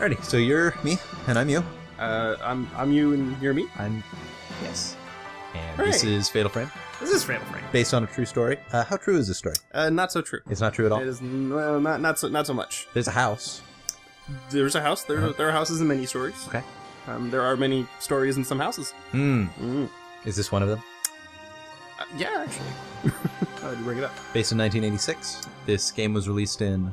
Alrighty, so you're me, and I'm you. I'm you and you're me. Yes. And Hooray. this is Fatal Frame, This is Fatal Frame. based on a true story. How true is this story? Not so true. It's not true at all. It is not so much. There's a house. There's a house. There are houses in many stories. Okay. There are many stories in some houses. Is this one of them? Yeah, actually. How did you bring it up? Based in 1986. This game was released in...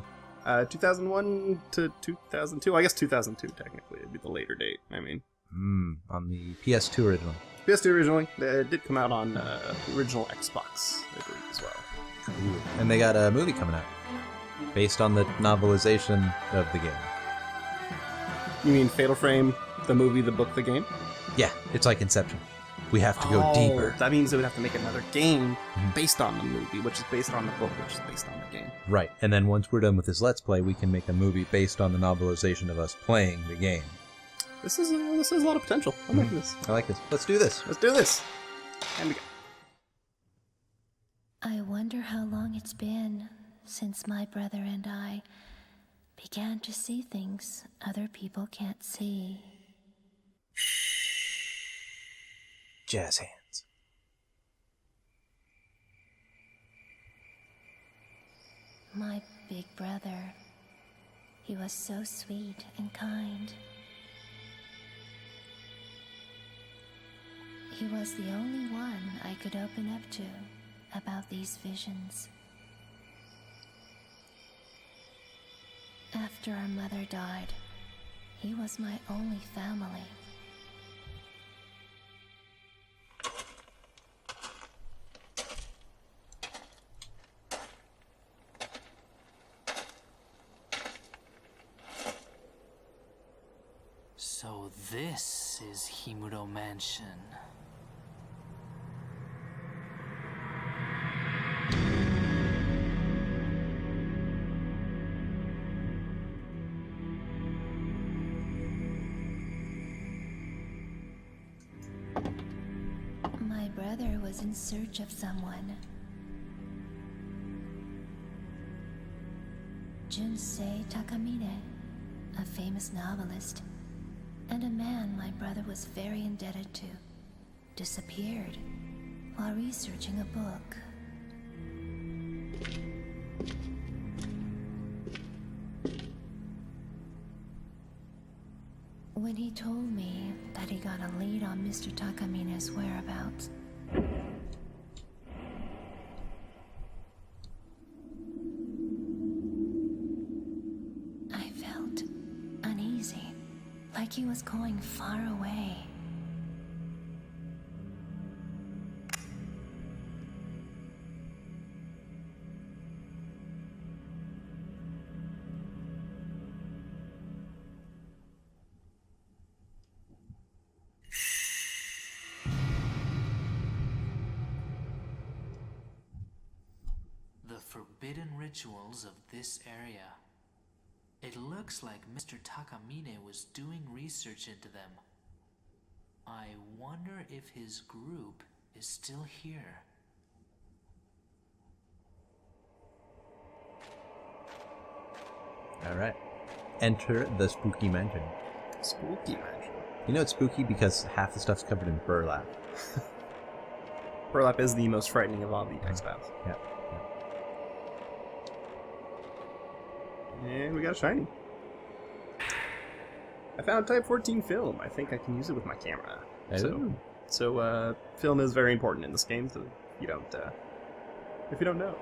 2001 to 2002. I guess 2002 technically would be the later date. I mean, on the PS2 original. PS2 originally. It did come out on the original Xbox, I believe, as well. Cool. And they got a movie coming out based on the novelization of the game. You mean Fatal Frame, the movie, the book, the game? Yeah, it's like Inception. We have to go deeper. That means they would have to make another game based on the movie, which is based on the book, which is based on the game. Right, and then once we're done with this Let's Play, we can make a movie based on the novelization of us playing the game. This is a lot of potential. I'm liking this. I like this. Let's do this. Let's do this. And we go. I wonder how long it's been since my brother and I began to see things other people can't see. Jazz hands. My big brother, he was so sweet and kind. He was the only one I could open up to about these visions. After our mother died, he was my only family. So this is Himuro Mansion. My brother was in search of someone. Junsei Takamine, a famous novelist, and a man my brother was very indebted to, disappeared while researching a book. When he told me that he got a lead on Mr. Takamine's whereabouts, I felt uneasy, like he was going far away. The forbidden rituals of this area. It looks like Mr. Takamine was doing research into them. I wonder if his group is still here. Alright. Enter the spooky mansion. Spooky mansion. You know it's spooky because half the stuff's covered in burlap. Burlap is the most frightening of all the X-Files. Yeah. And we got a shiny. I found Type 14 film. I think I can use it with my camera. So film is very important in this game, so if you don't know.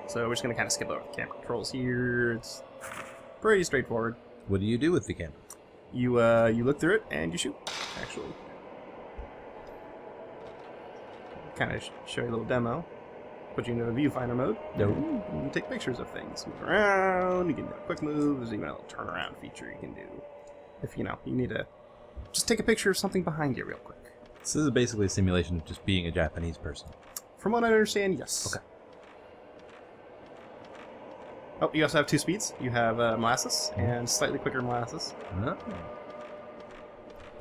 So we're just gonna kind of skip over the camera controls here. It's pretty straightforward. What do you do with the camera? You look through it and you shoot. Actually, kind of show you a little demo. Put you into a viewfinder mode. No. You can take pictures of things. Move around. You can do a quick move. There's even a little turnaround feature you can do. If you need to just take a picture of something behind you real quick. This is basically a simulation of just being a Japanese person. From what I understand, yes. Okay. Oh, you also have two speeds. You have molasses and slightly quicker molasses. Oh.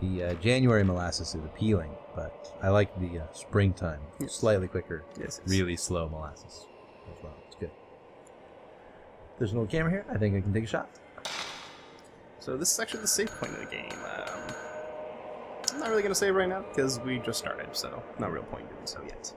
The January molasses is appealing, but I like the springtime, Yes. slightly quicker, Yes. really slow molasses as well. It's good. there's no camera here. I think I can take a shot. So this is actually the save point of the game. I'm not really going to save right now because we just started, so no real point doing so yet.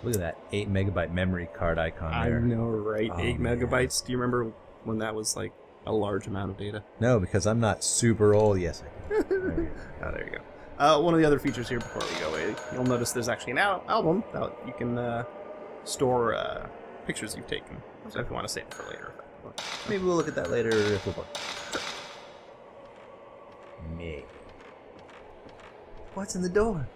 Look at that 8 megabyte memory card icon there. I know, right? Oh, 8 man. megabytes. Do you remember when that was like a large amount of data? No, because I'm not super old. Yes, I can. There you go. Oh, there you go. One of the other features here before we go away, you'll notice there's actually an album that you can store pictures you've taken. So if you want to save it for later. Maybe we'll look at that later if we're bored. Me. What's in the door?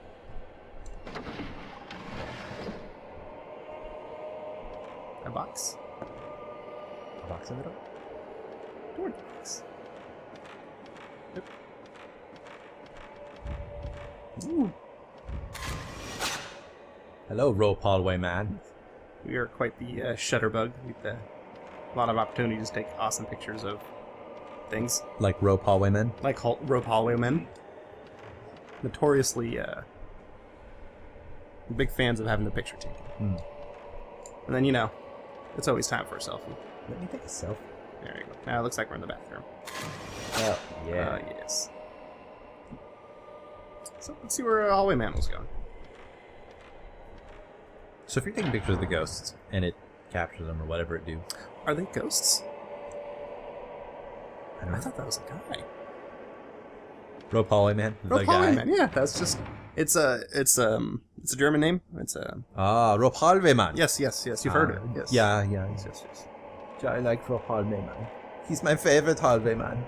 A box. A box in the door? Door box. Yep. Ooh. Hello, roll hallway man. We are quite the shutterbug. We've a lot of opportunities to take awesome pictures of things. Like rope hallway men? Like rope hallwaymen. Notoriously big fans of having the picture taken. Mm. And then, you know, it's always time for a selfie. Let me take a selfie. There you go. Now it looks like we're in the bathroom. Oh, yeah. Yes. So let's see where Hallway Man was going. So if you're taking pictures of the ghosts and it captures them or whatever it do, Are they ghosts? I don't I know. thought that was a guy. Rope hallway man, the Rope guy. Hallway Man. Yeah, that's just. It's a German name. It's a. Ah, rope hallway man. Yes. You've heard it. Yes. Yeah. Yes. I like rope hallway man. He's my favorite hallway man.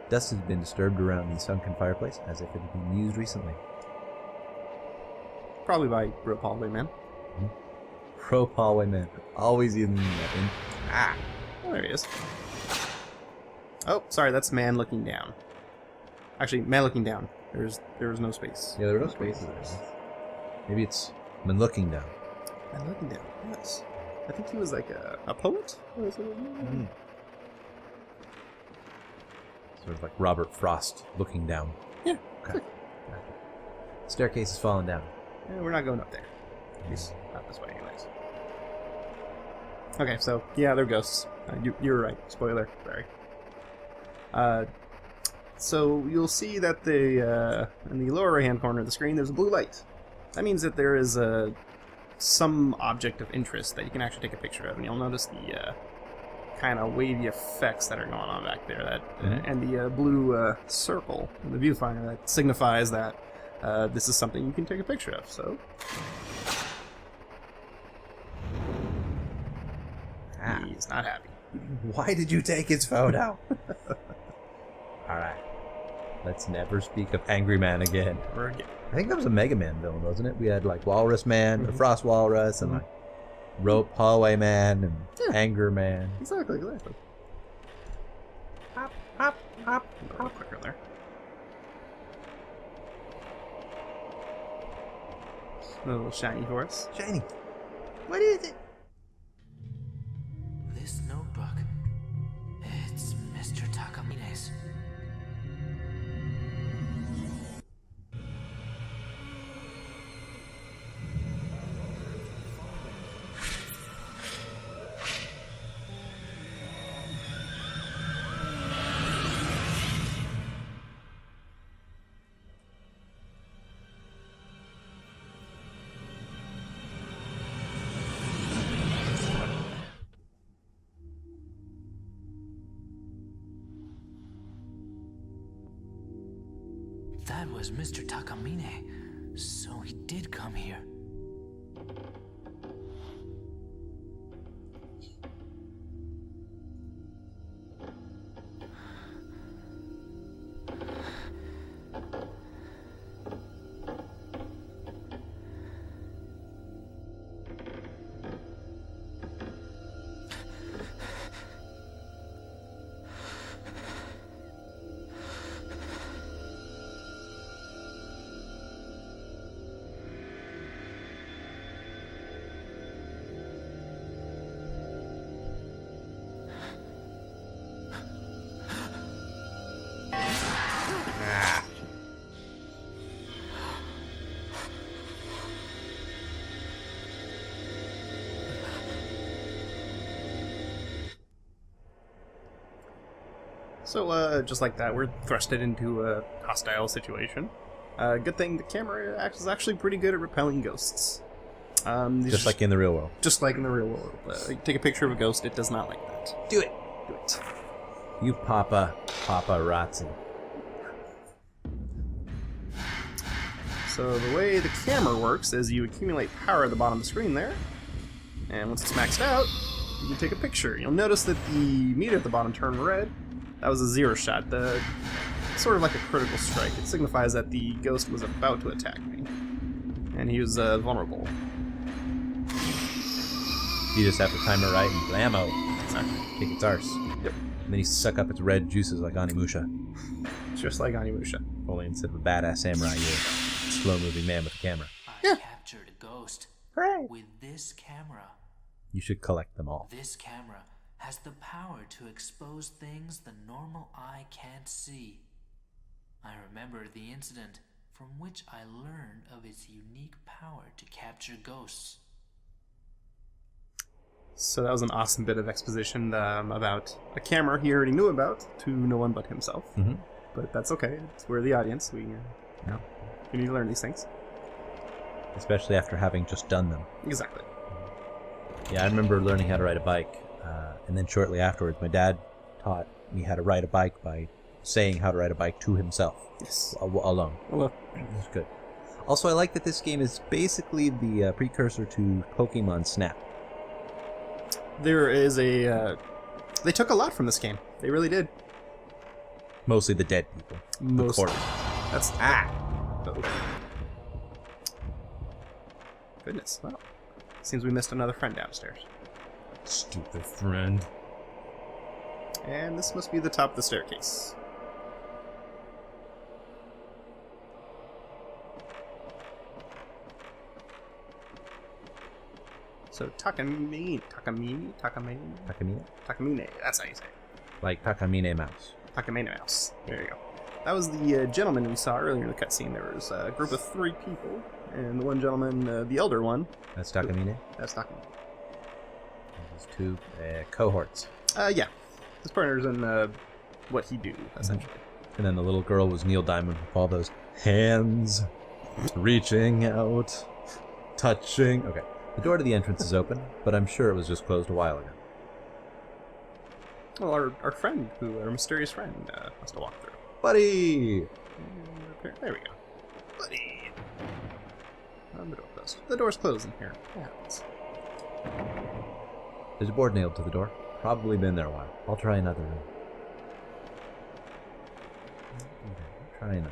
Dust has been disturbed around the sunken fireplace as if it had been used recently. Probably by Rope Hallway Man. Rope hallway man, always using that. Ah. Oh, there he is. Oh, sorry, that's man looking down. Actually, man looking down. There's no space. Yeah, there are no spaces there. Maybe it's been looking down. Man looking down. Yes. I think he was like a poet. Sort of like Robert Frost looking down. Yeah. Okay. Staircase is falling down. Yeah, we're not going up there. At least not this way, anyways. Okay, so yeah, they're ghosts. You were right. Spoiler. Sorry. So you'll see that in the lower right-hand corner of the screen, there's a blue light. That means that there is some object of interest that you can actually take a picture of, and you'll notice the kind of wavy effects that are going on back there. That and the blue circle in the viewfinder that signifies that this is something you can take a picture of. So. He's not happy. Why did you take his photo? Alright. Let's never speak of Angry Man again. Never again. I think that was a Mega Man villain, wasn't it? We had like Walrus Man, the Frost Walrus, and like Rope Hallway Man, and Anger Man. Exactly. Hop. A little quicker there. A little shiny for us. Shiny. What is it? This notebook. It's Mr. Takamine's. That was Mr. Takamine. So he did come here. So, just like that, we're thrusted into a hostile situation. Good thing the camera is actually pretty good at repelling ghosts. Just like in the real world. Just like in the real world. You take a picture of a ghost, it does not like that. Do it. Do it. You paparazzi. So the way the camera works is you accumulate power at the bottom of the screen there, and once it's maxed out, you can take a picture. You'll notice that the meter at the bottom turned red. That was a 0 shot, sort of like a critical strike. It signifies that the ghost was about to attack me, and he was vulnerable. You just have to time it right and blammo. Exactly. Kick its arse. Yep. And then you suck up its red juices like Animusha. Just like Animusha. Only instead of a badass samurai, you're a slow-moving man with a camera. I captured a ghost. Hooray! With this camera. You should collect them all. This camera has the power to expose things the normal eye can't see. I remember the incident from which I learned of its unique power to capture ghosts. So that was an awesome bit of exposition about a camera he already knew about to no one but himself. Mm-hmm. But that's okay. We're the audience. We need to learn these things. Especially after having just done them. Exactly. Yeah, I remember learning how to ride a bike, and then shortly afterwards, my dad taught me how to ride a bike by saying how to ride a bike to himself. Yes. Alone. Well, That's good. Also, I like that this game is basically the precursor to Pokemon Snap. there is a... they took a lot from this game. They really did. Mostly the dead people. The corpse. That's... Ah! Uh-oh. Goodness. Well, seems we missed another friend downstairs. Stupid friend. And this must be the top of the staircase. So Takamine, that's how you say it. Like Takamine Mouse. Takamine Mouse. There you go. That was the gentleman we saw earlier in the cutscene. There was a group of 3 people, and the one gentleman, the elder one, That's Takamine. that's Takamine. There's 2 cohorts. Yeah. His partner's in what he do, essentially. And then the little girl was Neil Diamond with all those hands reaching out, touching. Okay. The door to the entrance is open, but I'm sure it was just closed a while ago. Well, our friend, our mysterious friend, must have walked through. Buddy! There we go. Buddy! The door closed. The door's closed in here. Yeah. There's a board nailed to the door. Probably been there a while. I'll try another room. Try another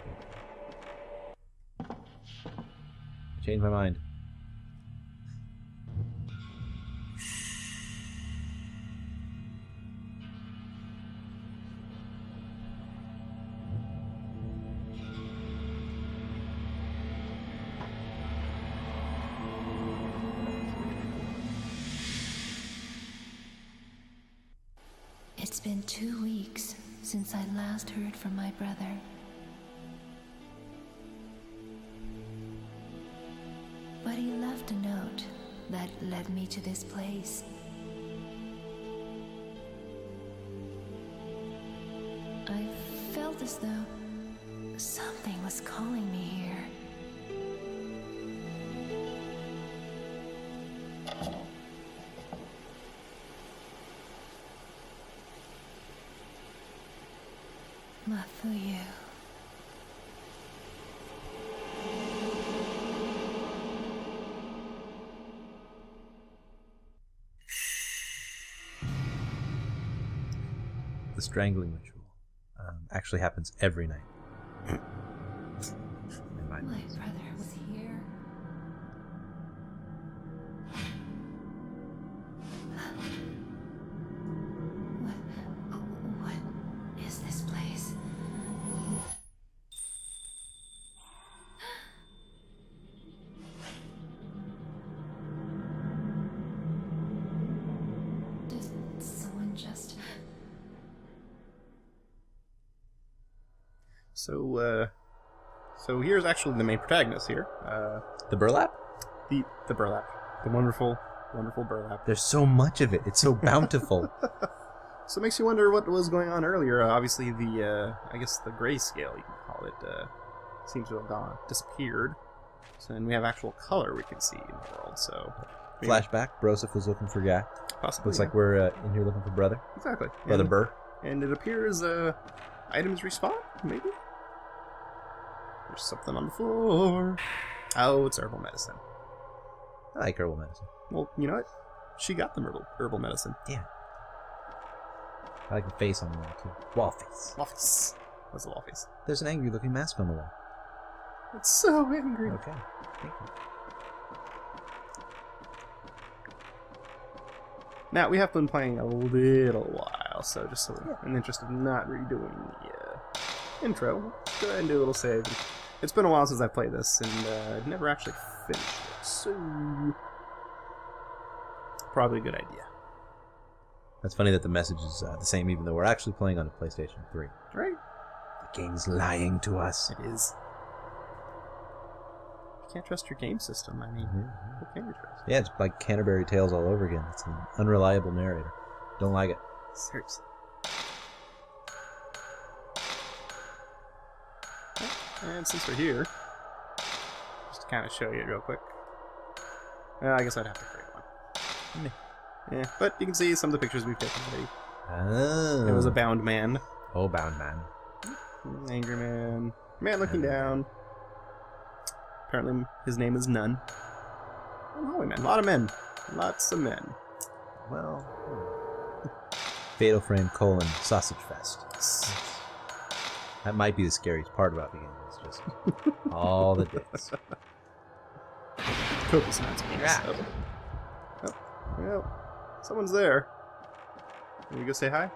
room. Change my mind. It's been 2 weeks since I last heard from my brother. But he left a note that led me to this place. I felt as though something was calling me here. Mafuyu. The strangling ritual actually happens every night. In my My brother was here. What is this place? Did someone just... So here's actually the main protagonist here. The burlap? The burlap. The wonderful, wonderful burlap. There's so much of it. It's so bountiful. So it makes you wonder what was going on earlier. Obviously, I guess the grayscale, you can call it, seems to have disappeared. So, and we have actual color we can see in the world, so... maybe- Flashback, Broseph was looking for Guy. Possibly, Looks yeah. like we're in here looking for brother. Exactly. Brother and, Burr. And it appears items respawn, maybe? There's something on the floor. Oh, it's herbal medicine. I like herbal medicine. Well, you know what? She got them herbal medicine. Yeah. I like the face on the wall, too. Wall face. Waffles. What's the waffles? There's an angry looking mask on the wall. It's so angry. Okay. Thank you. Now, we have been playing a little while, so just so in the interest of not redoing the intro, go ahead and do a little save. It's been a while since I played this, and I've never actually finished it, so probably a good idea. That's funny that the message is the same, even though we're actually playing on a PlayStation 3. Right? The game's lying to us. It is. You can't trust your game system. I mean, who can you trust? Yeah, it's like Canterbury Tales all over again. It's an unreliable narrator. Don't like it. Seriously. And since we're here, just to kind of show you real quick. I guess I'd have to create one. Yeah, but you can see some of the pictures we've taken already. Oh. There was a bound man, Oh, bound man. angry man, man looking down. Apparently his name is None. And holy man, a lot of men. Lots of men. Well, Fatal Frame : Sausage Fest. That might be the scariest part about the game. It's just all the dicks. Copious amounts of penis. Yeah. Oh, well, someone's there. Can we go say hi?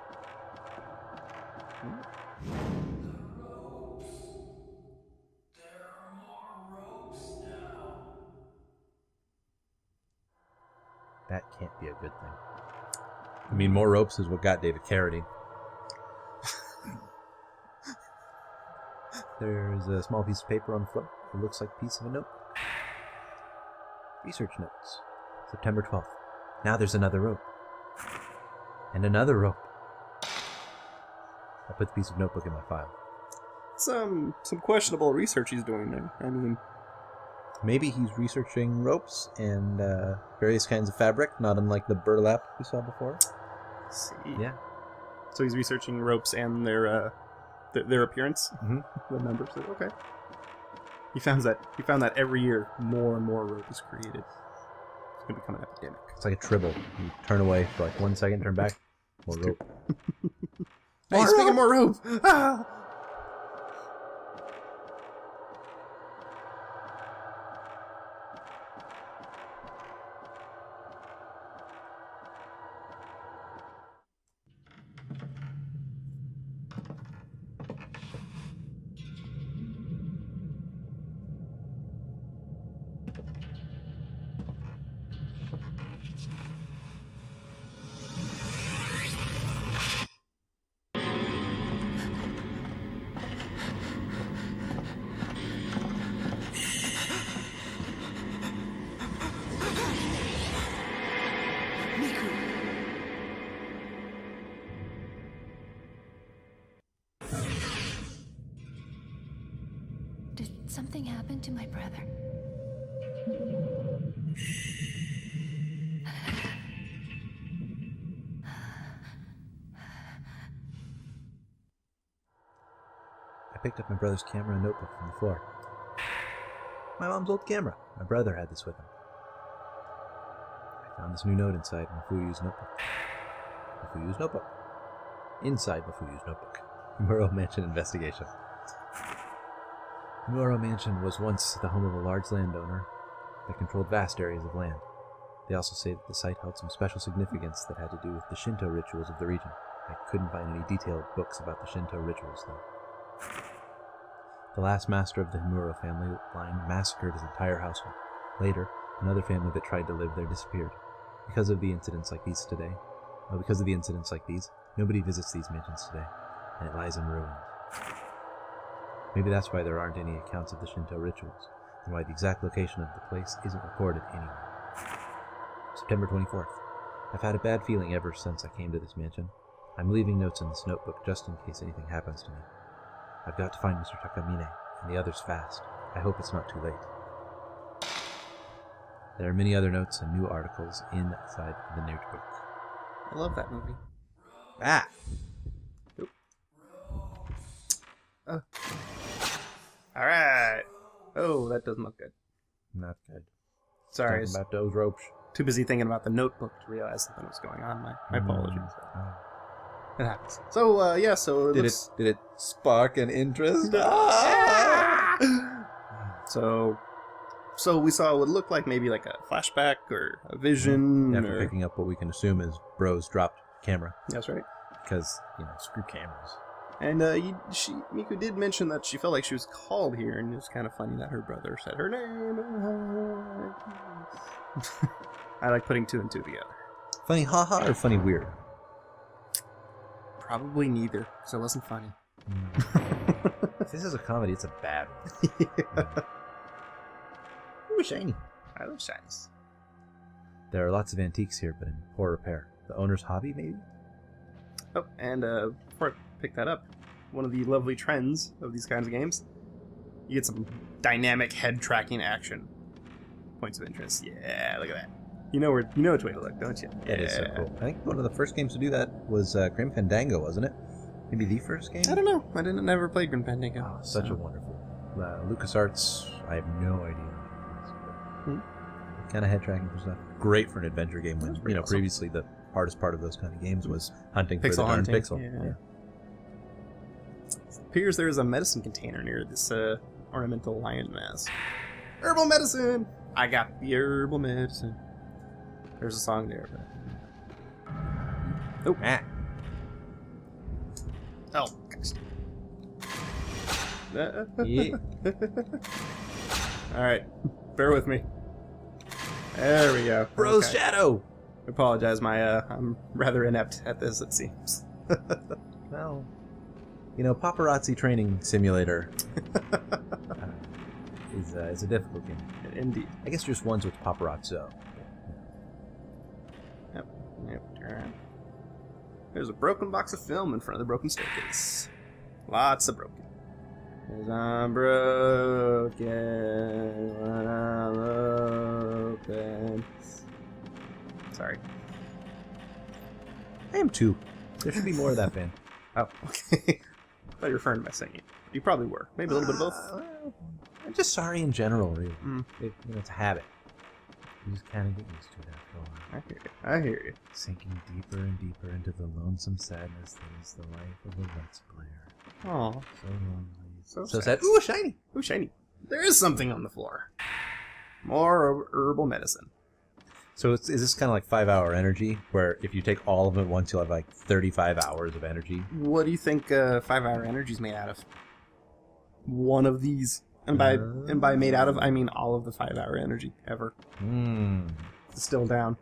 That can't be a good thing. I mean, more ropes is what got David Carradine. There's a small piece of paper on the floor. It looks like a piece of a notebook. Research notes. September 12th. Now there's another rope. And another rope. I put the piece of notebook in my file. Some questionable research he's doing there. I mean, Maybe he's researching ropes and various kinds of fabric, not unlike the burlap we saw before. let's see. Yeah. So he's researching ropes and their appearance. Mhm. The numbers. Okay. He found that every year more and more rope is created. It's gonna become an epidemic. It's like a tribble. You turn away for like 1 second, turn back, more rope. Hey, speaking of more rope! Ah! Did something happen to my brother? I picked up my brother's camera and notebook from the floor. My mom's old camera. My brother had this with him. I found this new note inside Mafuyu's notebook. Mafuyu's notebook. Inside Mafuyu's notebook. Muro Mansion investigation. The Muro Mansion was once the home of a large landowner that controlled vast areas of land. They also say that the site held some special significance that had to do with the Shinto rituals of the region. I couldn't find any detailed books about the Shinto rituals, though. The last master of the Himuro family line massacred his entire household. Later, another family that tried to live there disappeared. Because of the incidents like these, nobody visits these mansions today, and it lies in ruins. Maybe that's why there aren't any accounts of the Shinto rituals, and why the exact location of the place isn't recorded anywhere. September 24th. I've had a bad feeling ever since I came to this mansion. I'm leaving notes in this notebook just in case anything happens to me. I've got to find Mr. Takamine and the others fast. I hope it's not too late. There are many other notes and new articles inside the notebook. I love that movie. Ah! Oop. Alright. Oh, that doesn't look good. Not good. Sorry, I Talking was about those ropes. too busy thinking about the notebook to realize something was going on. My apologies. Oh. It happens. So, yeah, so it looks... Did it spark an interest? So we saw what looked like maybe like a flashback or a vision. After picking up what we can assume is Bro's dropped camera. That's right. Because, screw cameras. And Miku did mention that she felt like she was called here, and it was kind of funny that her brother said her name. I like putting two and two together. Funny haha or funny weird? Probably neither, because it wasn't funny. If this is a comedy, it's a bad one. Yeah. Ooh, shiny. I love shinies. There are lots of antiques here, but in poor repair. The owner's hobby, maybe? Oh, and before I pick that up, one of the lovely trends of these kinds of games, you get some dynamic head tracking action. Points of interest. Yeah, look at that. You know which way to look, don't you? That is so cool. I think one of the first games to do that was Grim Fandango, wasn't it? Maybe the first game? I don't know. I never played Grim Fandango. Oh, such a wonderful. LucasArts, I have no idea. Kind of head tracking for stuff. Great for an adventure game when, awesome. Previously the hardest part of those kind of games was hunting for the Pixel darn hunting. pixel. Yeah. It appears there is a medicine container near this ornamental lion mask. Herbal medicine! I got the herbal medicine. There's a song there, but... Oh. Ah. Oh, gosh. Yeah. Alright, bear with me. There we go. Bro's Okay. shadow! I apologize, I'm rather inept at this, it seems. Well, paparazzi training simulator is a difficult game. Indeed. I guess just ones with paparazzo. Yep, turn around. There's a broken box of film in front of the broken staircase. Lots of broken. Cause I'm broken when I'm open. Sorry. I am too. There should be more of that band. Oh, okay. I thought you were referring to my singing. You probably were. Maybe a little bit of both. Well, I'm just sorry in general, really. Mm. It's a habit. You just kind of get used to it after a while. I hear you. Sinking deeper and deeper into the lonesome sadness that is the life of a Let's Player. Aw. So lonely. So sad. sad. Ooh, shiny! Ooh, shiny. There is something on the floor. More herbal medicine. So is this kind of like 5-hour energy, where if you take all of it at once, you'll have like 35 hours of energy? What do you think 5-hour energy is made out of? One of these. And by made out of, I mean all of the 5-hour energy ever. It's still down.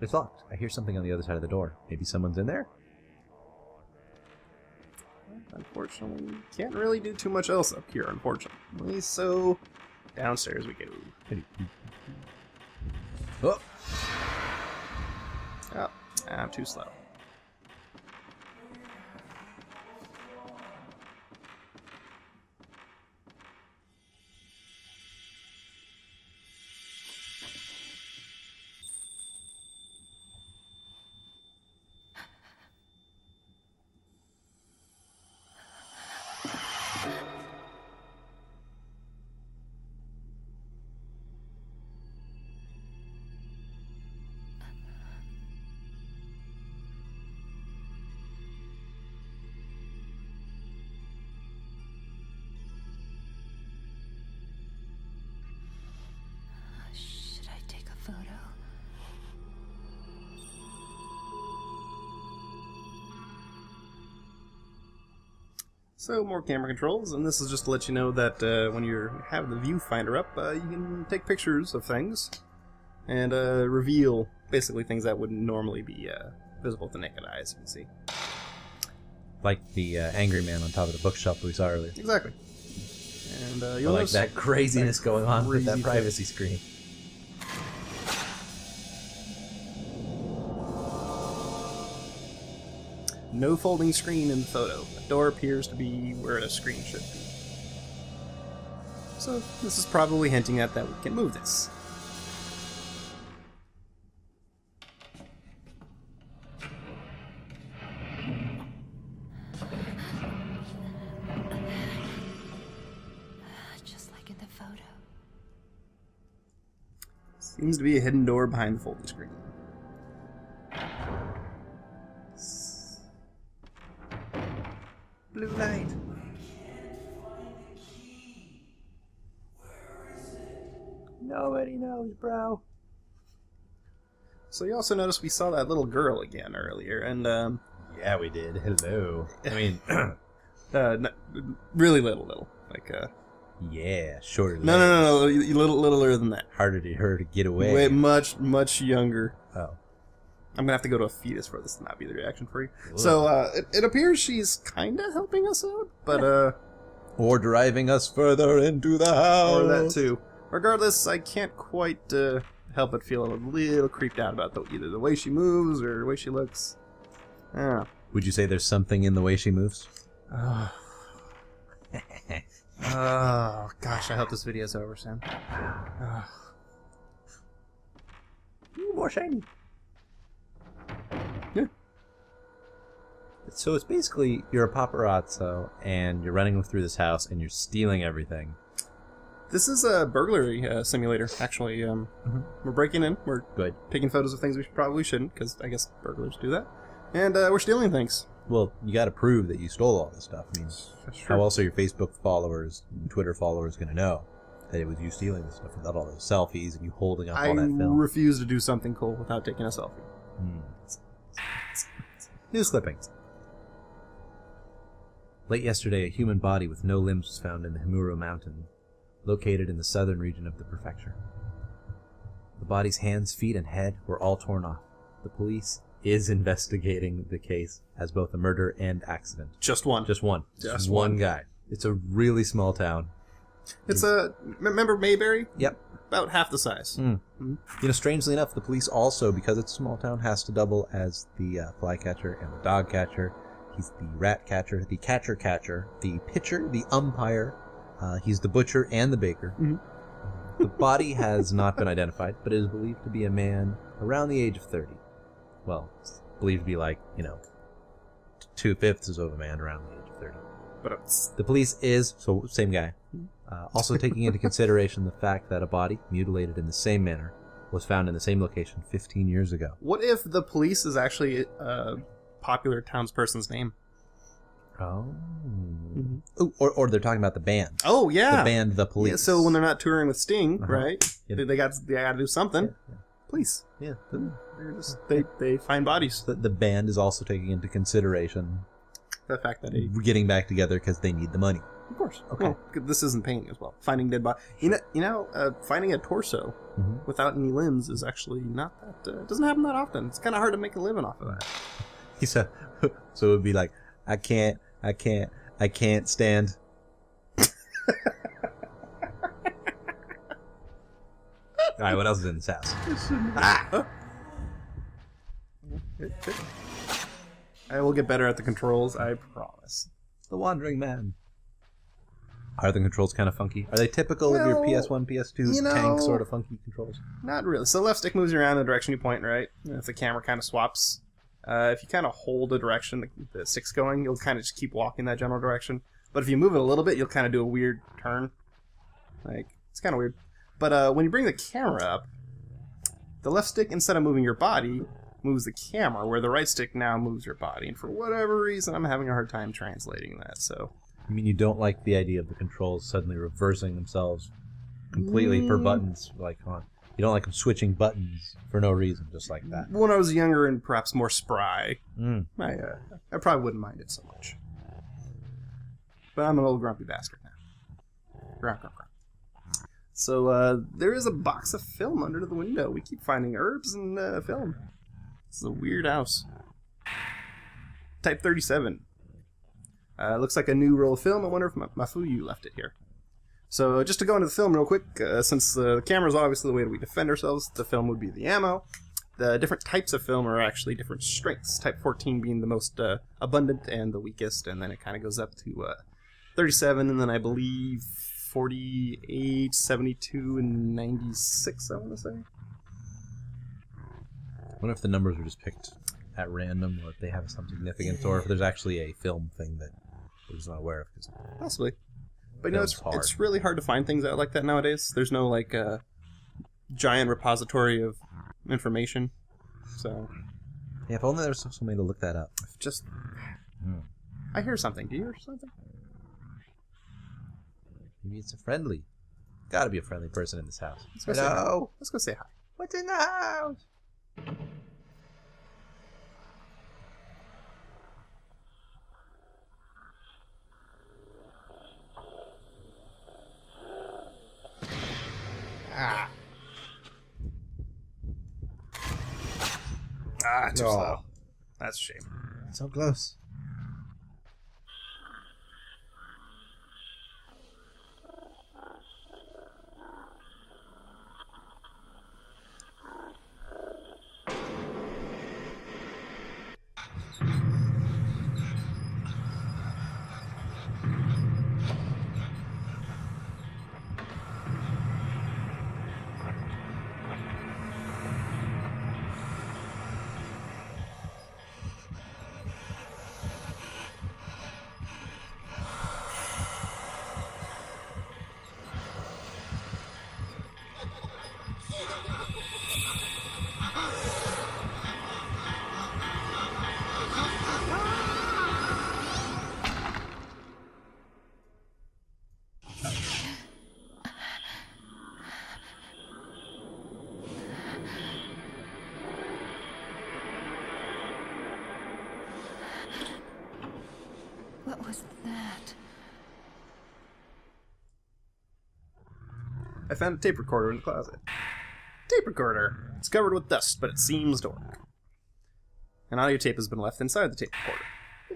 It's locked. I hear something on the other side of the door. Maybe someone's in there? Unfortunately, can't really do too much else up here, unfortunately. So, downstairs we go. Oh! Oh, I'm too slow. Should I take a photo? So, more camera controls, and this is just to let you know that when you have the viewfinder up, you can take pictures of things and reveal basically things that wouldn't normally be visible to naked eye, as you can see. Like the angry man on top of the bookshelf that we saw earlier. Exactly. And I you'll like notice that craziness going on with that crazy privacy screen. No folding screen in the photo. The door appears to be where a screen should be. So this is probably hinting at that we can move this. Just like in the photo. Seems to be a hidden door behind the folding screen. Blue light. Nobody knows, bro. So you also noticed we saw that little girl again earlier, and Yeah, we did. Hello. I mean, really little, like yeah, shorter. no, littler than that. Harder to her to get away. Way much younger. Oh. I'm gonna have to go to a fetus for this to not be the reaction for you. So it appears she's kind of helping us out, but Or driving us further into the house. or that too. Regardless, I can't quite help but feel a little creeped out about either the way she moves or the way she looks. I don't know. Would you say there's something in the way she moves? Oh, gosh, I hope this video's over soon. More shiny. Yeah. So it's basically you're a paparazzo and you're running through this house and you're stealing everything. This is a burglary simulator, actually. We're breaking in. We're Good. taking photos of things we probably shouldn't, because I guess burglars do that. And we're stealing things. Well, you got to prove that you stole all this stuff. I mean, how else are your Facebook followers and Twitter followers going to know that it was you stealing this stuff without all those selfies and you holding up all that film? Refuse to do something cool without taking a selfie. News clippings. Late yesterday, a human body with no limbs was found in the Himuro Mountain, located in the southern region of the prefecture. The body's hands, feet, and head were all torn off. The police is investigating the case as both a murder and accident. Just one. Just one. Just one one. guy. It's a really small town. It's remember Mayberry? Yep. About half the size. You know, strangely enough, the police also, because it's a small town, has to double as the fly catcher and the dog catcher. He's the rat catcher, the catcher, the pitcher, the umpire. He's the butcher and the baker. The body has not been identified, but it is believed to be a man around the age of 30. Well, it's believed to be like, 2/5 of a man around the age of 30. But The police is, so same guy, also taking into consideration the fact that a body, mutilated in the same manner, was found in the same location 15 years ago. what if the police is actually a popular townsperson's name? Oh. Ooh, or they're talking about the band. Oh, yeah. The band, the police. Yeah, so when they're not touring with Sting, right? Yeah. They got to do something. Yeah. Police. Yeah. They're just, they find bodies. The band is also taking into consideration The fact that he... getting back together because they need the money. Of course. Okay. Well, this isn't painting as well. Finding dead body. Finding a torso without any limbs is actually not that... it doesn't happen that often. It's kind of hard to make a living off of that. He said, so it would be like, I can't stand. All right, what else is in this house? I will get better at the controls, I promise. The Wandering Man. Are the controls kind of funky? Are they typical of your Well, PS1, PS2 tank sort of funky controls? Not really. So left stick moves you around the direction you point, right? And if the camera kind of swaps, if you kind of hold the direction the stick's going, you'll kind of just keep walking that general direction. But if you move it a little bit, you'll kind of do a weird turn. Like, it's kind of weird. But when you bring the camera up, the left stick, instead of moving your body, moves the camera, where the right stick now moves your body. And for whatever reason, I'm having a hard time translating that, so... I mean, you don't like the idea of the controls suddenly reversing themselves completely per buttons, like on. You don't like them switching buttons for no reason, just like that. When I was younger and perhaps more spry, I probably wouldn't mind it so much. But I'm an old grumpy bastard now. Grump. So there is a box of film under the window. We keep finding herbs and film. It's a weird house. Type 37. Looks like a new roll of film. I wonder if Mafuyu left it here. So just to go into the film real quick, since the camera is obviously the way that we defend ourselves, the film would be the ammo. The different types of film are actually different strengths. Type 14 being the most abundant and the weakest, and then it kind of goes up to 37, and then I believe 48, 72, and 96, I want to say. I wonder if the numbers were just picked at random, or if they have some significance, or if there's actually a film thing that we're just not aware of. Possibly. But you know, Film's hard. it's really hard to find things out like that nowadays. There's no, like, giant repository of information. So, Yeah, if only there was some way to look that up. just... I hear something. Do you hear something? Maybe it's a friendly. Gotta be a friendly person in this house. Let's go say hi. Let's go say hi. What's in the house? Too Oh. slow. That's a shame. So close. What was that? I found a tape recorder in the closet. Tape recorder. It's covered with dust, but it seems to work. An audio tape has been left inside the tape recorder.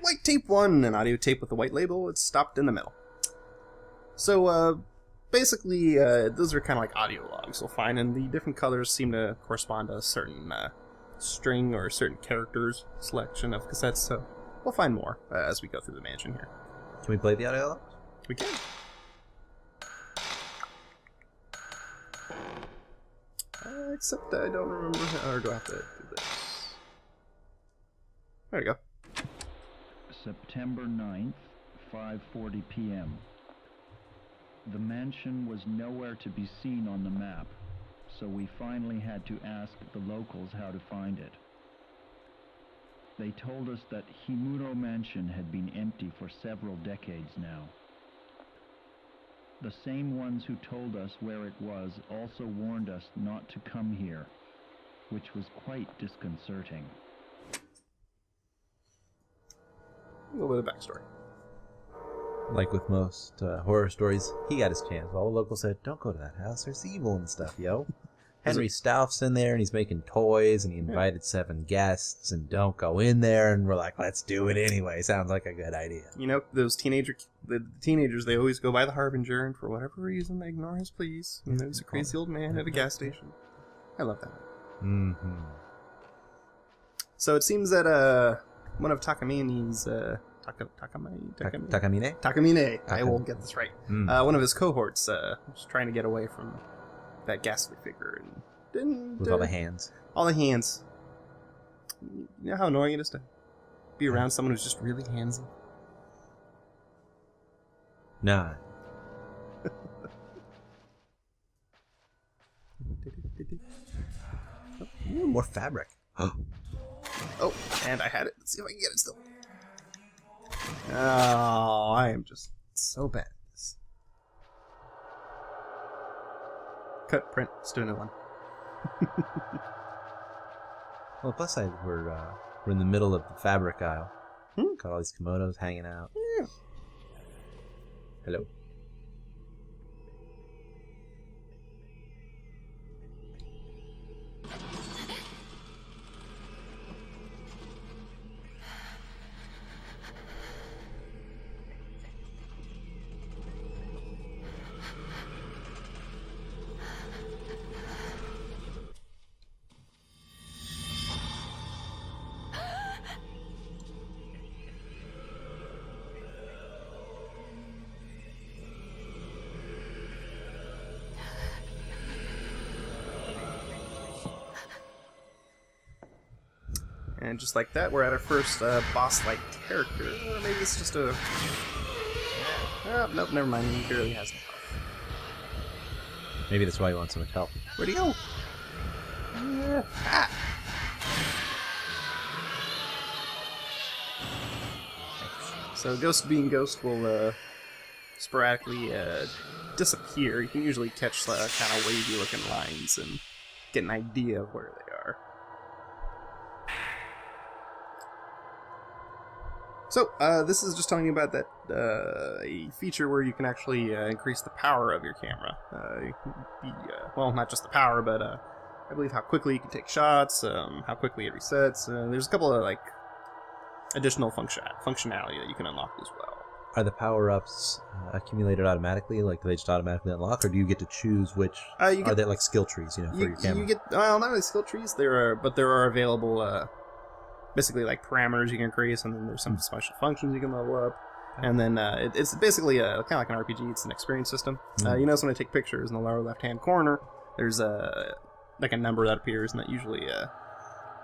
White tape 1, an audio tape with a white label. It's stopped in the middle. So, basically, those are kind of like audio logs you'll find, and the different colors seem to correspond to a certain string or a certain character's selection of cassettes, so we'll find more as we go through the mansion here. Can we play the audio logs? We can. Except I don't remember how, or do I have to do this? There we go. September 9th, 5:40 p.m. The mansion was nowhere to be seen on the map, so we finally had to ask the locals how to find it. They told us that Himuro Mansion had been empty for several decades now. The same ones who told us where it was also warned us not to come here, which was quite disconcerting. A little bit of backstory. Like with most horror stories, he got his chance. All the locals said, "Don't go to that house. There's evil and stuff, yo." Henry Stauff's in there, and he's making toys, and he invited 7 guests, and don't go in there. And we're like, let's do it anyway. Sounds like a good idea. You know, those teenagers, they always go by the Harbinger, and for whatever reason, they ignore his pleas. And there's a crazy old man at a gas station. I love that. Mm-hmm. So it seems that one of Takamine's Takamine. I will get this right. One of his cohorts was trying to get away from that ghastly figure and didn't. With all the hands. All the hands. You know how annoying it is to be around someone who's just really handsy? Nah. Ooh, more fabric. Oh, and I had it. Let's see if I can get it still. Oh, I am just so bad at this. Cut, print, let's do another one. Well, plus side, we're in the middle of the fabric aisle. Got all these kimonos hanging out. Yeah. Hello. And just like that, we're at our first boss-like character. Or maybe it's just a... nope, never mind. He barely has no health. Maybe that's why he wants so much help. Where'd he go? Ah! So Ghost being Ghost will sporadically disappear. You can usually catch kind of wavy-looking lines and get an idea of where they are. So, this is just telling you about that a feature where you can actually increase the power of your camera. Well, not just the power, but I believe how quickly you can take shots, how quickly it resets. There's a couple of like additional functionality that you can unlock as well. Are the power-ups accumulated automatically? Like, do they just automatically unlock, or do you get to choose which? Are they like skill trees, for your camera? You get, well, not really skill trees. There are available, basically like parameters you can increase, and then there's some special functions you can level up. And then it's basically kind of like an RPG. It's an experience system. You notice when I take pictures in the lower left-hand corner, there's like a number that appears, and that usually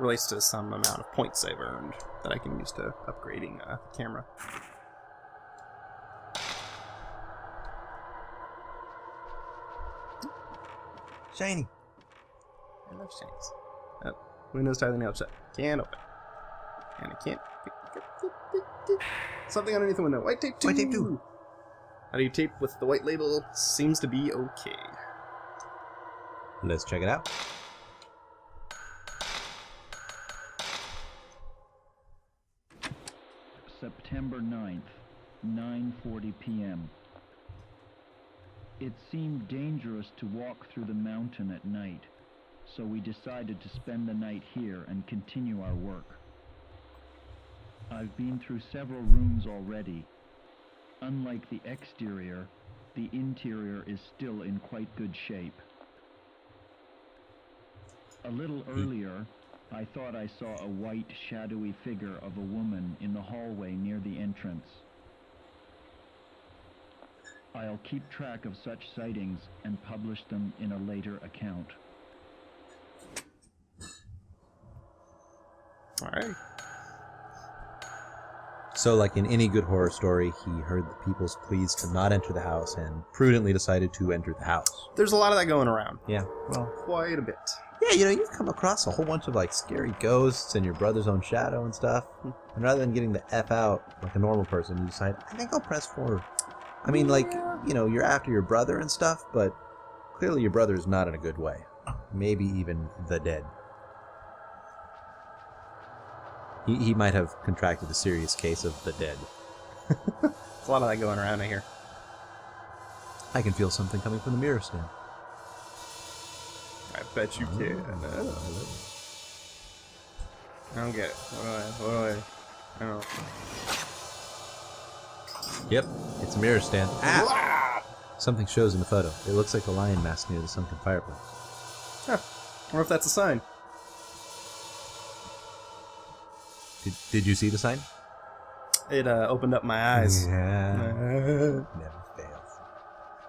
relates to some amount of points I've earned that I can use to upgrading the camera. Shiny. I love shinies. Oh, Windows tiling nail shut. Can't open. And I can't. Something underneath the window. White tape 2. White tape 2. How do you tape with the white label? Seems to be okay. Let's check it out. September 9th, 9:40 p.m. It seemed dangerous to walk through the mountain at night, so we decided to spend the night here and continue our work. I've been through several rooms already. Unlike the exterior, the interior is still in quite good shape. A little earlier, I thought I saw a white, shadowy figure of a woman in the hallway near the entrance. I'll keep track of such sightings and publish them in a later account. Alright. So, like in any good horror story, he heard the people's pleas to not enter the house and prudently decided to enter the house. There's a lot of that going around. Yeah, well, Quite a bit. yeah, you've come across a whole bunch of like scary ghosts and your brother's own shadow and stuff. And rather than getting the F out like a normal person, you decide, I think I'll press forward. I mean, like, you're after your brother and stuff, but clearly your brother is not in a good way. Maybe even the dead. He might have contracted a serious case of the dead. There's a lot of that going around, I hear. I can feel something coming from the mirror stand. I bet you can. I don't get it. What do I don't know. Yep, it's a mirror stand. Ah! Something shows in the photo. It looks like the lion mask near the sunken fireplace. Huh. I wonder if that's a sign. Did you see the sign? It opened up my eyes. Yeah. Never